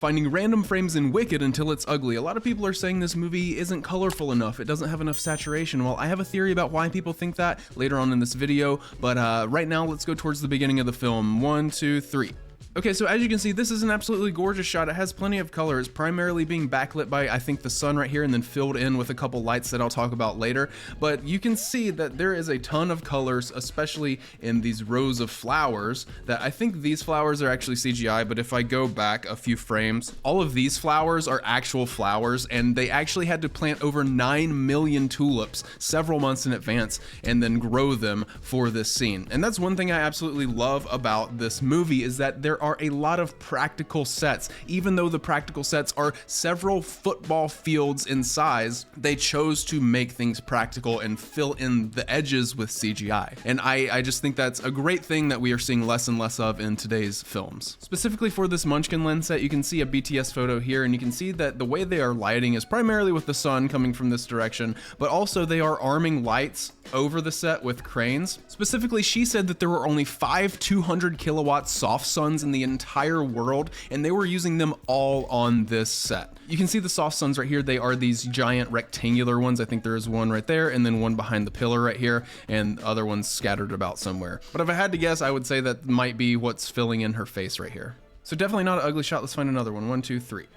Finding random frames in Wicked until it's ugly. A lot of people are saying this movie isn't colorful enough, it doesn't have enough saturation. Well, I have a theory about why people think that later on in this video, but right now let's go towards the beginning of the film. 1, 2, 3. Okay, so as you can see, this is an absolutely gorgeous shot. It has plenty of color. It's primarily being backlit by, I think, the sun right here, and then filled in with a couple lights that I'll talk about later. But you can see that there is a ton of colors, especially in these rows of flowers, that I think these flowers are actually CGI, but if I go back a few frames, all of these flowers are actual flowers, and they actually had to plant over 9 million tulips several months in advance and then grow them for this scene. And that's one thing I absolutely love about this movie, is that there are a lot of practical sets. Even though the practical sets are several football fields in size, they chose to make things practical and fill in the edges with CGI. And I just think that's a great thing that we are seeing less and less of in today's films. Specifically for this Munchkin lens set, you can see a BTS photo here, and you can see that the way they are lighting is primarily with the sun coming from this direction, but also they are arming lights over the set with cranes. Specifically, she said that there were only 5 200 kilowatt soft suns in the entire world, and they were using them all on this set. You can see the soft suns right here. They are these giant rectangular ones. I think there is one right there, and then one behind the pillar right here, and other ones scattered about somewhere. But if I had to guess, I would say that might be what's filling in her face right here. So definitely not an ugly shot. Let's find another one. 1, 2, 3.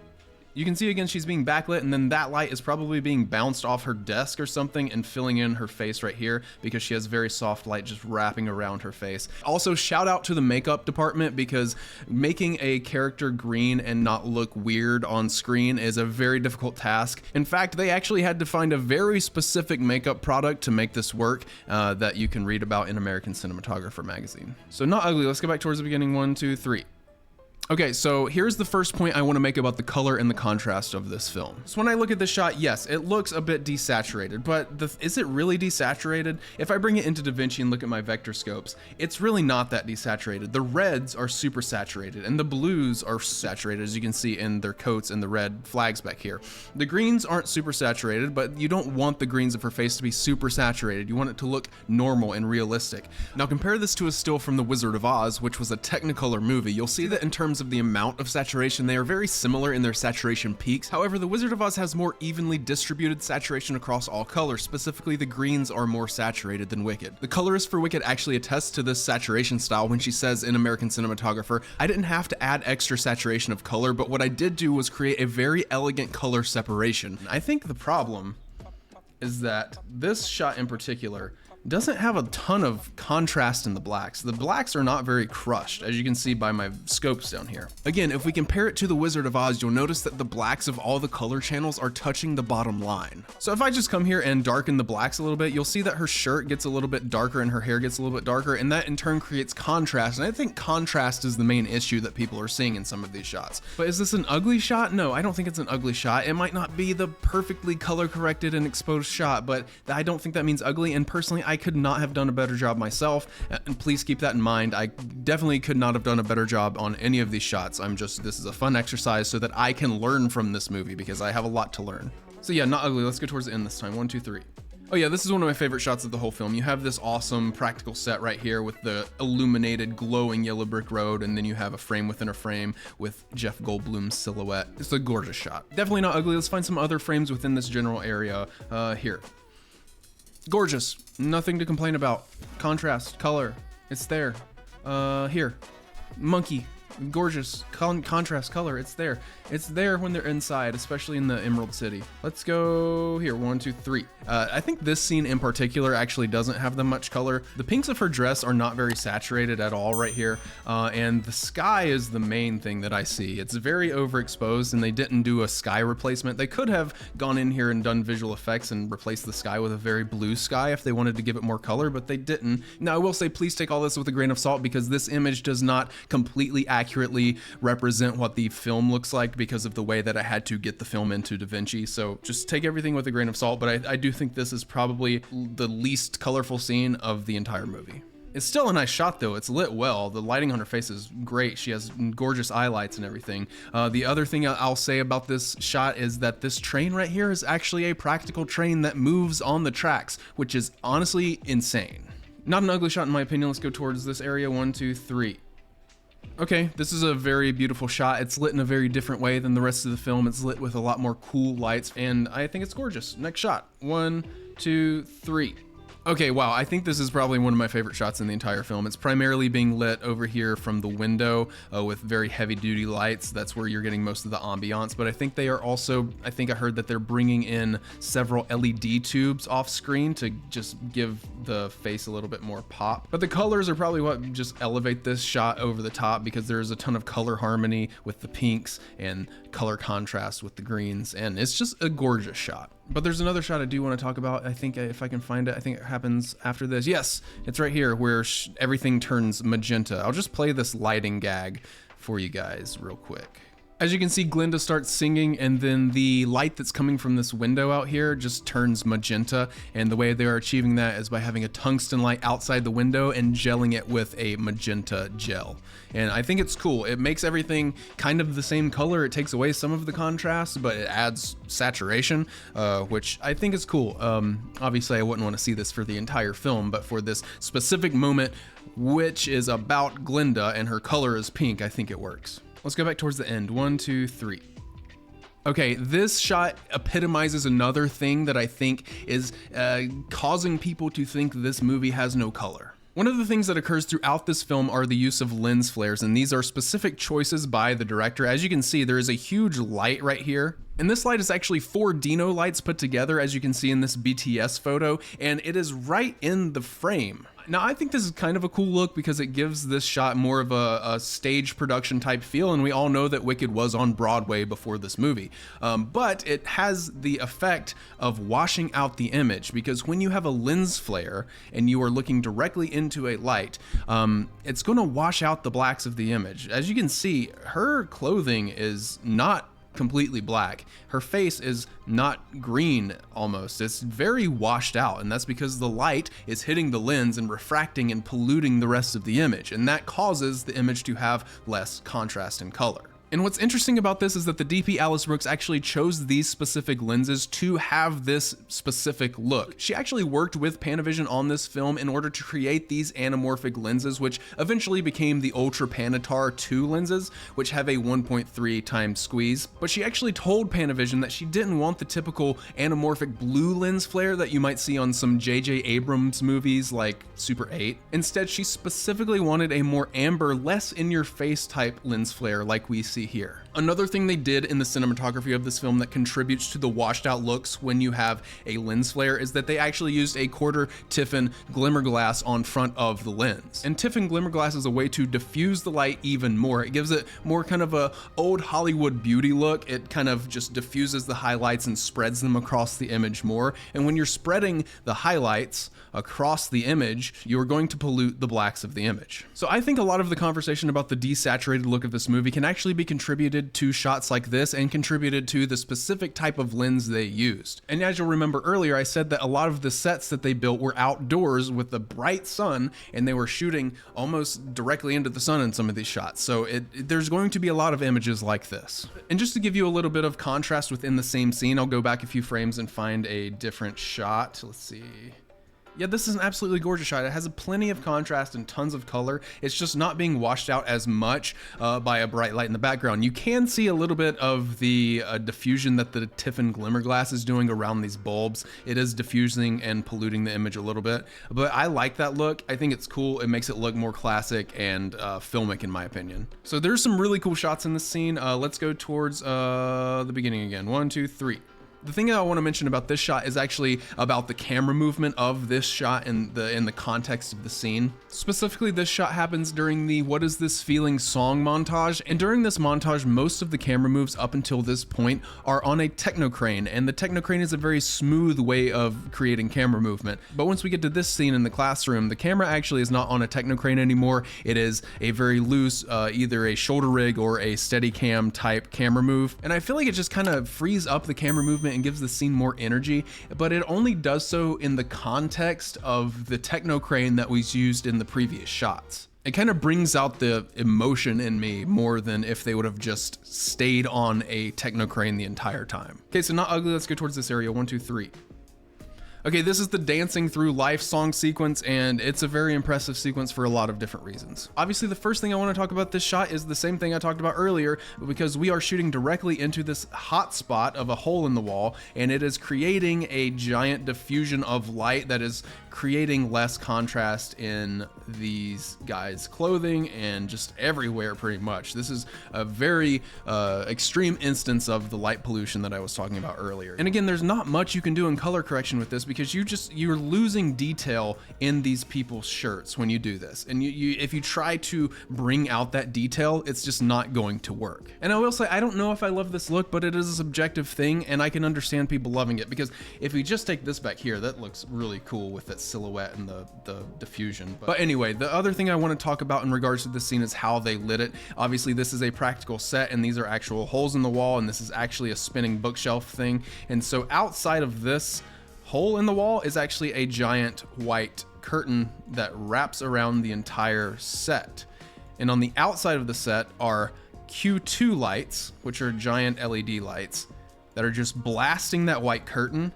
You can see again she's being backlit, and then that light is probably being bounced off her desk or something and filling in her face right here, because she has very soft light just wrapping around her face. Also, shout out to the makeup department, because making a character green and not look weird on screen is a very difficult task. In fact, they actually had to find a very specific makeup product to make this work that you can read about in American Cinematographer magazine. So not ugly. Let's go back towards the beginning. 1, 2, 3. Okay, so here's the first point I want to make about the color and the contrast of this film. So when I look at this shot, yes, it looks a bit desaturated, but is it really desaturated? If I bring it into DaVinci and look at my vector scopes, it's really not that desaturated. The reds are super saturated, and the blues are saturated, as you can see in their coats and the red flags back here. The greens aren't super saturated, but you don't want the greens of her face to be super saturated. You want it to look normal and realistic. Now compare this to a still from The Wizard of Oz, which was a Technicolor movie. You'll see that in terms of the amount of saturation, they are very similar in their saturation peaks. However, The Wizard of Oz has more evenly distributed saturation across all colors. Specifically, the greens are more saturated than Wicked. The colorist for Wicked actually attests to this saturation style when she says in American Cinematographer, "I didn't have to add extra saturation of color, but what I did do was create a very elegant color separation." I think the problem is that this shot in particular doesn't have a ton of contrast in the blacks. The blacks are not very crushed, as you can see by my scopes down here. Again, if we compare it to The Wizard of Oz, you'll notice that the blacks of all the color channels are touching the bottom line. So if I just come here and darken the blacks a little bit, you'll see that her shirt gets a little bit darker and her hair gets a little bit darker, and that in turn creates contrast. And I think contrast is the main issue that people are seeing in some of these shots. But is this an ugly shot? No, I don't think it's an ugly shot. It might not be the perfectly color corrected and exposed shot, but I don't think that means ugly, and personally, I could not have done a better job myself, and please keep that in mind. I definitely could not have done a better job on any of these shots. This is a fun exercise so that I can learn from this movie, because I have a lot to learn. So yeah, not ugly. Let's go towards the end this time. 1, 2, 3. Oh yeah, this is one of my favorite shots of the whole film. You have this awesome practical set right here with the illuminated glowing yellow brick road, and then you have a frame within a frame with Jeff Goldblum's silhouette. It's a gorgeous shot. Definitely not ugly. Let's find some other frames within this general area. Here. Gorgeous, nothing to complain about. Contrast, color, it's there. Here, monkey, gorgeous, contrast, color, it's there. It's there when they're inside, especially in the Emerald City. Let's go here, 1, 2, 3. I think this scene in particular actually doesn't have that much color. The pinks of her dress are not very saturated at all right here, and the sky is the main thing that I see. It's very overexposed, and they didn't do a sky replacement. They could have gone in here and done visual effects and replaced the sky with a very blue sky if they wanted to give it more color, but they didn't. Now I will say, please take all this with a grain of salt, because this image does not completely accurately represent what the film looks like because of the way that I had to get the film into DaVinci. So just take everything with a grain of salt, but I do think this is probably the least colorful scene of the entire movie. It's still a nice shot though. It's lit well. The lighting on her face is great. She has gorgeous highlights and everything. The other thing I'll say about this shot is that this train right here is actually a practical train that moves on the tracks, which is honestly insane. Not an ugly shot in my opinion. Let's go towards this area. 1, 2, 3. Okay, this is a very beautiful shot. It's lit in a very different way than the rest of the film. It's lit with a lot more cool lights, and I think it's gorgeous. Next shot. 1, 2, 3. Okay, wow, I think this is probably one of my favorite shots in the entire film. It's primarily being lit over here from the window with very heavy duty lights. That's where you're getting most of the ambiance, but I think they are also, I think I heard that they're bringing in several LED tubes off screen to just give the face a little bit more pop. But the colors are probably what just elevate this shot over the top, because there's a ton of color harmony with the pinks and color contrast with the greens, and it's just a gorgeous shot. But there's another shot I do want to talk about. I think if I can find it, I think it happens after this. Yes, it's right here where everything turns magenta. I'll just play this lighting gag for you guys real quick. As you can see, Glinda starts singing, and then the light that's coming from this window out here just turns magenta, and the way they are achieving that is by having a tungsten light outside the window and gelling it with a magenta gel. And I think it's cool. It makes everything kind of the same color. It takes away some of the contrast, but it adds saturation, which I think is cool. Obviously, I wouldn't want to see this for the entire film, but for this specific moment, which is about Glinda and her color is pink, I think it works. Let's go back towards the end. 1, 2, 3. Okay, this shot epitomizes another thing that I think is causing people to think this movie has no color. One of the things that occurs throughout this film are the use of lens flares, and these are specific choices by the director. As you can see, there is a huge light right here. And this light is actually 4 Dino lights put together, as you can see in this BTS photo, and it is right in the frame. Now, I think this is kind of a cool look because it gives this shot more of a stage production type feel, and we all know that Wicked was on Broadway before this movie. But it has the effect of washing out the image, because when you have a lens flare and you are looking directly into a light, it's going to wash out the blacks of the image. As you can see, her clothing is not completely black. Her face is not green almost. It's very washed out, and that's because the light is hitting the lens and refracting and polluting the rest of the image, and that causes the image to have less contrast and color. And what's interesting about this is that the DP Alice Brooks actually chose these specific lenses to have this specific look. She actually worked with Panavision on this film in order to create these anamorphic lenses, which eventually became the Ultra Panatar 2 lenses, which have a 1.3 times squeeze. But she actually told Panavision that she didn't want the typical anamorphic blue lens flare that you might see on some J.J. Abrams movies like Super 8. Instead, she specifically wanted a more amber, less in-your-face type lens flare like we see here. Another thing they did in the cinematography of this film that contributes to the washed out looks when you have a lens flare is that they actually used a quarter Tiffin glimmer glass on front of the lens. And Tiffin glimmer glass is a way to diffuse the light even more. It gives it more kind of a old Hollywood beauty look. It kind of just diffuses the highlights and spreads them across the image more. And when you're spreading the highlights across the image, you're going to pollute the blacks of the image. So I think a lot of the conversation about the desaturated look of this movie can actually be contributed to shots like this and contributed to the specific type of lens they used. And as you'll remember earlier, I said that a lot of the sets that they built were outdoors with the bright sun, and they were shooting almost directly into the sun in some of these shots. So there's going to be a lot of images like this. And just to give you a little bit of contrast within the same scene, I'll go back a few frames and find a different shot. Let's see. Yeah, this is an absolutely gorgeous shot. It has plenty of contrast and tons of color. It's just not being washed out as much by a bright light in the background. You can see a little bit of the diffusion that the Tiffin glimmer glass is doing around these bulbs. It is diffusing and polluting the image a little bit, but I like that look. I think it's cool. It makes it look more classic and filmic in my opinion. So there's some really cool shots in this scene. Let's go towards the beginning again. 1, 2, 3. The thing that I want to mention about this shot is actually about the camera movement of this shot in the context of the scene. Specifically, this shot happens during the What Is This Feeling song montage, and during this montage, most of the camera moves up until this point are on a techno crane, and the techno crane is a very smooth way of creating camera movement. But once we get to this scene in the classroom, the camera actually is not on a techno crane anymore. It is a very loose, either a shoulder rig or a steady cam type camera move, and I feel like it just kind of frees up the camera movement and gives the scene more energy, but it only does so in the context of the techno crane that was used in the previous shots. It kind of brings out the emotion in me more than if they would have just stayed on a techno crane the entire time. Okay, so not ugly, let's go towards this area. 1, 2, 3. Okay, this is the Dancing Through Life song sequence, and it's a very impressive sequence for a lot of different reasons. Obviously, the first thing I want to talk about this shot is the same thing I talked about earlier, because we are shooting directly into this hot spot of a hole in the wall, and it is creating a giant diffusion of light that is creating less contrast in these guys' clothing and just everywhere pretty much. This is a very extreme instance of the light pollution that I was talking about earlier. And again, there's not much you can do in color correction with this, because you're losing detail in these people's shirts when you do this. And if you try to bring out that detail, it's just not going to work. And I will say, I don't know if I love this look, but it is a subjective thing, and I can understand people loving it, because if we just take this back here, that looks really cool with that silhouette and the diffusion. But anyway, the other thing I want to talk about in regards to this scene is how they lit it. Obviously, this is a practical set, and these are actual holes in the wall, and this is actually a spinning bookshelf thing. And so outside of this hole in the wall is actually a giant white curtain that wraps around the entire set. And on the outside of the set are Q2 lights, which are giant LED lights that are just blasting that white curtain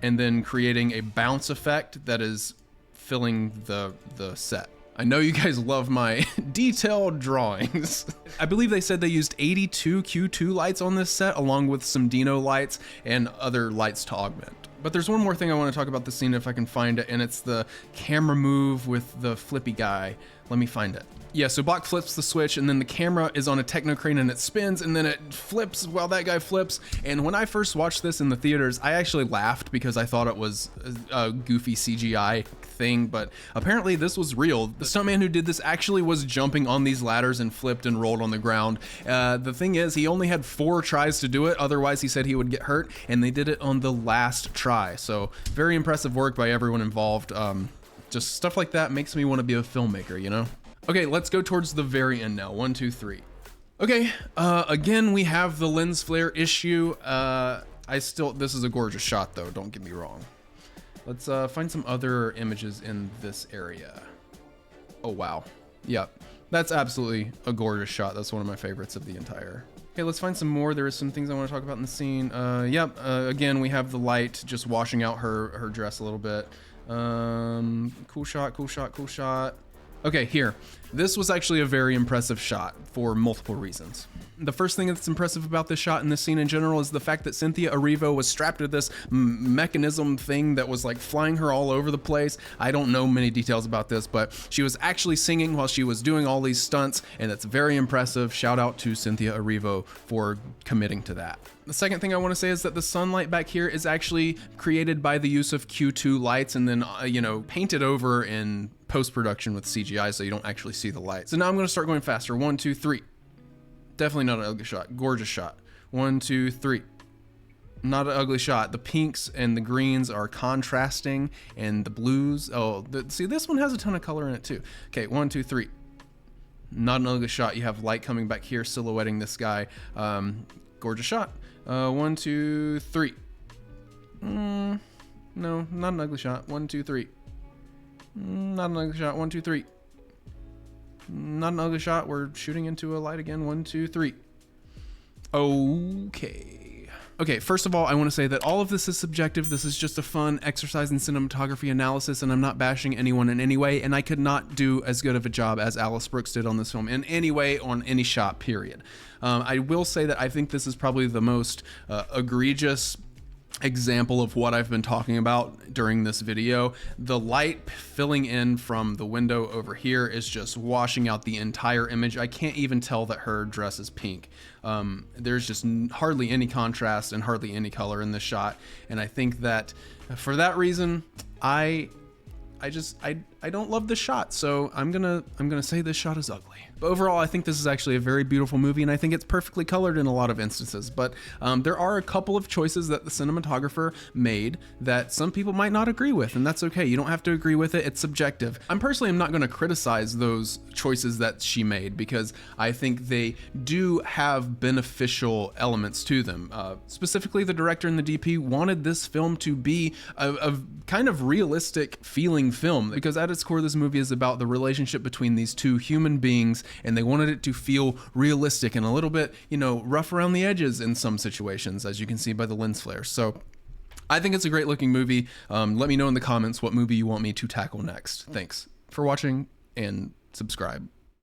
and then creating a bounce effect that is filling the set. I know you guys love my detailed drawings. I believe they said they used 82 Q2 lights on this set, along with some Dino lights and other lights to augment. But there's one more thing I want to talk about the scene if I can find it, and it's the camera move with the flippy guy. Let me find it. Yeah, so Bach flips the switch, and then the camera is on a techno crane and it spins, and then it flips while that guy flips. And when I first watched this in the theaters, I actually laughed because I thought it was a goofy CGI thing, but apparently this was real. The stuntman who did this actually was jumping on these ladders and flipped and rolled on the ground. The thing is, he only had 4 tries to do it, otherwise he said he would get hurt, and they did it on the last try. So very impressive work by everyone involved. Just stuff like that makes me want to be a filmmaker, you know? Okay, let's go towards the very end now. 1, 2, 3. Okay, again, we have the lens flare issue. This is a gorgeous shot though, don't get me wrong. Let's find some other images in this area. Oh, wow. Yep, that's absolutely a gorgeous shot. That's one of my favorites of the entire. Okay, let's find some more. There are some things I want to talk about in the scene. Again, we have the light just washing out her dress a little bit. Cool shot, cool shot, cool shot. Okay, here. This was actually a very impressive shot for multiple reasons. The first thing that's impressive about this shot and this scene in general is the fact that Cynthia Erivo was strapped to this mechanism thing that was like flying her all over the place. I don't know many details about this, but she was actually singing while she was doing all these stunts, and it's very impressive. Shout out to Cynthia Erivo for committing to that. The second thing I want to say is that the sunlight back here is actually created by the use of Q2 lights and then, painted over in post-production with CGI so you don't actually see the light. So now I'm going to start going faster. 1, 2, 3. Definitely not an ugly shot. Gorgeous shot. 1, 2, 3. Not an ugly shot. The pinks and the greens are contrasting, and the blues. See, this one has a ton of color in it too. Okay, 1, 2, 3. Not an ugly shot. You have light coming back here, silhouetting this guy. Gorgeous shot. 1, 2, 3. No, not an ugly shot. 1, 2, 3. Not an ugly shot. 1, 2, 3. Not an ugly shot. We're shooting into a light again. 1, 2, 3. Okay, first of all, I want to say that all of this is subjective. This is just a fun exercise in cinematography analysis, and I'm not bashing anyone in any way, and I could not do as good of a job as Alice Brooks did on this film in any way on any shot, period. I will say that I think this is probably the most egregious example of what I've been talking about during this video. The light filling in from the window over here is just washing out the entire image. I can't even tell that her dress is pink. There's just hardly any contrast and hardly any color in this shot, and I think that for that reason I don't love this shot, so I'm gonna say this shot is ugly. But overall, I think this is actually a very beautiful movie, and I think it's perfectly colored in a lot of instances. But there are a couple of choices that the cinematographer made that some people might not agree with, and that's okay. You don't have to agree with it. It's subjective. I'm personally not going to criticize those choices that she made because I think they do have beneficial elements to them. Specifically, the director and the DP wanted this film to be a kind of realistic feeling film, because at its core, this movie is about the relationship between these two human beings, and they wanted it to feel realistic and a little bit, rough around the edges in some situations, as you can see by the lens flare. So I think it's a great looking movie. Let me know in the comments what movie you want me to tackle next. Thanks for watching and subscribe.